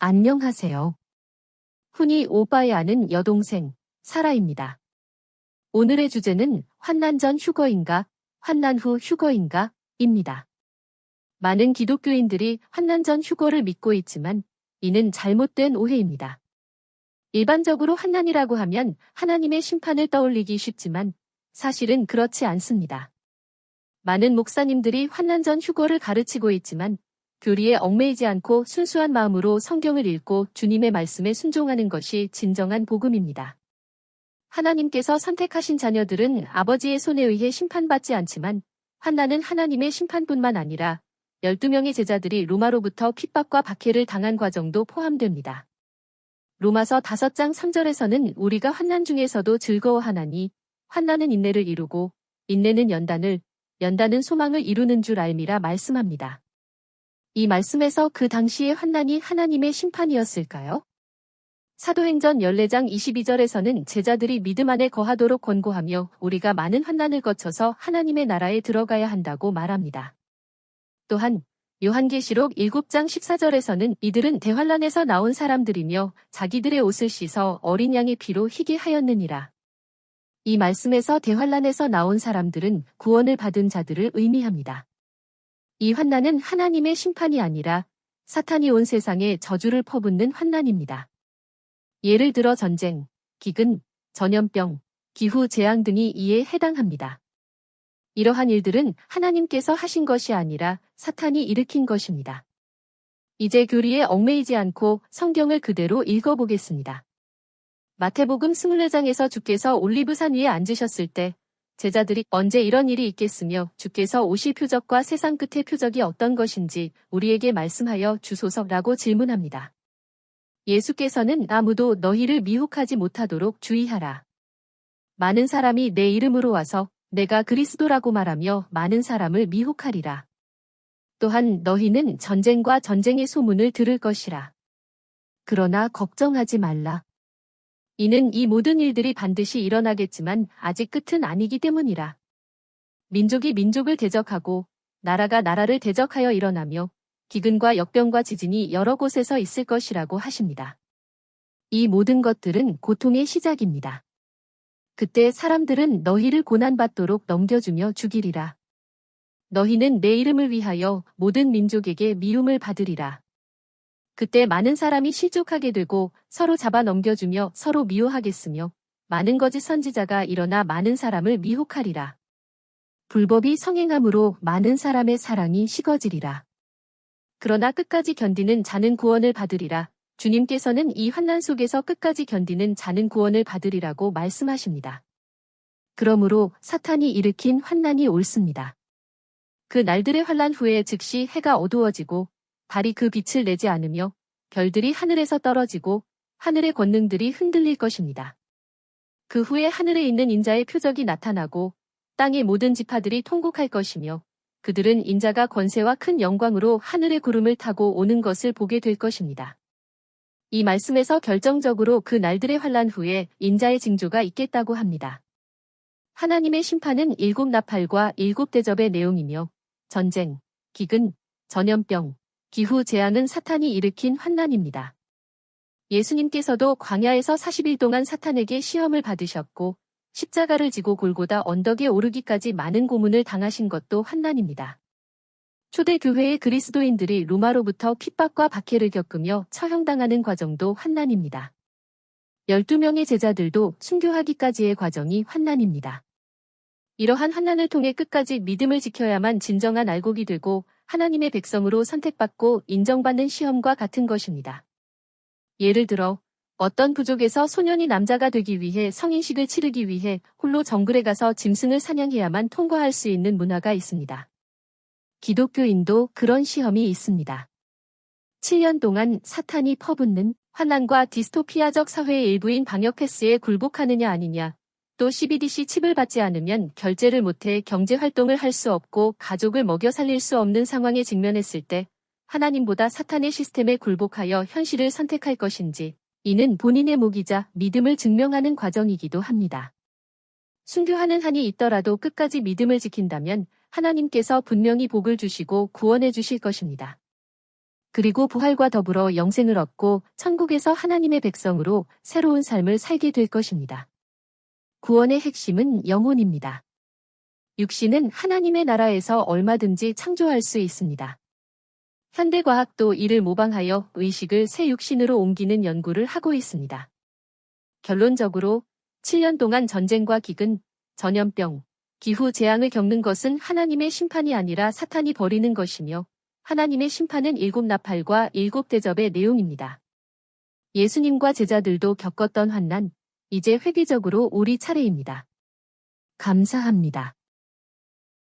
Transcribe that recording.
안녕하세요. 흔히 오빠의 아는 여동생, 사라입니다. 오늘의 주제는 환난 전 휴거인가, 환난 후 휴거인가, 입니다. 많은 기독교인들이 환난 전 휴거를 믿고 있지만 이는 잘못된 오해입니다. 일반적으로 환난이라고 하면 하나님의 심판을 떠올리기 쉽지만 사실은 그렇지 않습니다. 많은 목사님들이 환난 전 휴거를 가르치고 있지만 교리에 얽매이지 않고 순수한 마음으로 성경을 읽고 주님의 말씀에 순종하는 것이 진정한 복음입니다. 하나님께서 선택하신 자녀들은 아버지의 손에 의해 심판받지 않지만 환난은 하나님의 심판뿐만 아니라 12명의 제자들이 로마로부터 핍박과 박해를 당한 과정도 포함됩니다. 로마서 5장 3절에서는 우리가 환난 중에서도 즐거워하나니 환난은 인내를 이루고 인내는 연단을, 연단은 소망을 이루는 줄 알미라 말씀합니다. 이 말씀에서 그 당시의 환난이 하나님의 심판이었을까요? 사도행전 14장 22절에서는 제자들이 믿음 안에 거하도록 권고하며 우리가 많은 환난을 거쳐서 하나님의 나라에 들어가야 한다고 말합니다. 또한 요한계시록 7장 14절에서는 이들은 대환난에서 나온 사람들이며 자기들의 옷을 씻어 어린 양의 피로 희게 하였느니라. 이 말씀에서 대환난에서 나온 사람들은 구원을 받은 자들을 의미합니다. 이 환난은 하나님의 심판이 아니라 사탄이 온 세상에 저주를 퍼붓는 환난입니다. 예를 들어 전쟁, 기근, 전염병, 기후 재앙 등이 이에 해당합니다. 이러한 일들은 하나님께서 하신 것이 아니라 사탄이 일으킨 것입니다. 이제 교리에 얽매이지 않고 성경을 그대로 읽어보겠습니다. 마태복음 24장에서 주께서 올리브산 위에 앉으셨을 때 제자들이 언제 이런 일이 있겠으며 주께서 오실 표적과 세상 끝의 표적이 어떤 것인지 우리에게 말씀하여 주소서라고 질문합니다. 예수께서는 아무도 너희를 미혹하지 못하도록 주의하라. 많은 사람이 내 이름으로 와서 내가 그리스도라고 말하며 많은 사람을 미혹하리라. 또한 너희는 전쟁과 전쟁의 소문을 들을 것이라. 그러나 걱정하지 말라. 이는 이 모든 일들이 반드시 일어나겠지만 아직 끝은 아니기 때문이라. 민족이 민족을 대적하고 나라가 나라를 대적하여 일어나며 기근과 역병과 지진이 여러 곳에서 있을 것이라고 하십니다. 이 모든 것들은 고통의 시작입니다. 그때 사람들은 너희를 고난받도록 넘겨주며 죽이리라. 너희는 내 이름을 위하여 모든 민족에게 미움을 받으리라. 그때 많은 사람이 실족하게 되고 서로 잡아 넘겨주며 서로 미워하겠으며 많은 거짓 선지자가 일어나 많은 사람을 미혹하리라. 불법이 성행함으로 많은 사람의 사랑이 식어지리라. 그러나 끝까지 견디는 자는 구원을 받으리라. 주님께서는 이 환난 속에서 끝까지 견디는 자는 구원을 받으리라고 말씀하십니다. 그러므로 사탄이 일으킨 환난이 옳습니다. 그 날들의 환난 후에 즉시 해가 어두워지고 달이 그 빛을 내지 않으며 별들이 하늘에서 떨어지고 하늘의 권능들이 흔들릴 것입니다. 그 후에 하늘에 있는 인자의 표적이 나타나고 땅의 모든 지파들이 통곡할 것이며 그들은 인자가 권세와 큰 영광으로 하늘의 구름을 타고 오는 것을 보게 될 것입니다. 이 말씀에서 결정적으로 그 날들의 환난 후에 인자의 징조가 있겠다고 합니다. 하나님의 심판은 7 나팔과 7 대접의 내용이며 전쟁, 기근, 전염병, 기후 재앙은 사탄이 일으킨 환난입니다. 예수님께서도 광야에서 40일 동안 사탄에게 시험을 받으셨고 십자가를 지고 골고다 언덕에 오르기까지 많은 고문을 당하신 것도 환난입니다. 초대교회의 그리스도인들이 로마로부터 핍박과 박해를 겪으며 처형당하는 과정도 환난입니다. 12명의 제자들도 순교하기까지의 과정이 환난입니다. 이러한 환난을 통해 끝까지 믿음을 지켜야만 진정한 알곡이 되고 하나님의 백성으로 선택받고 인정받는 시험과 같은 것입니다. 예를 들어 어떤 부족에서 소년이 남자가 되기 위해 성인식을 치르기 위해 홀로 정글에 가서 짐승을 사냥해야만 통과할 수 있는 문화가 있습니다. 기독교인도 그런 시험이 있습니다. 7년 동안 사탄이 퍼붓는 환난과 디스토피아적 사회의 일부인 방역 패스에 굴복하느냐 아니냐, 또 CBDC 칩을 받지 않으면 결제를 못해 경제활동을 할 수 없고 가족을 먹여 살릴 수 없는 상황에 직면했을 때 하나님보다 사탄의 시스템에 굴복하여 현실을 선택할 것인지, 이는 본인의 목이자 믿음을 증명하는 과정이기도 합니다. 순교하는 한이 있더라도 끝까지 믿음을 지킨다면 하나님께서 분명히 복을 주시고 구원해 주실 것입니다. 그리고 부활과 더불어 영생을 얻고 천국에서 하나님의 백성으로 새로운 삶을 살게 될 것입니다. 구원의 핵심은 영혼입니다. 육신은 하나님의 나라에서 얼마든지 창조할 수 있습니다. 현대과학도 이를 모방하여 의식을 새 육신으로 옮기는 연구를 하고 있습니다. 결론적으로 7년 동안 전쟁과 기근, 전염병, 기후 재앙을 겪는 것은 하나님의 심판이 아니라 사탄이 벌이는 것이며 하나님의 심판은 7나팔과 7대접의 내용입니다. 예수님과 제자들도 겪었던 환난, 이제 획기적으로 우리 차례입니다. 감사합니다.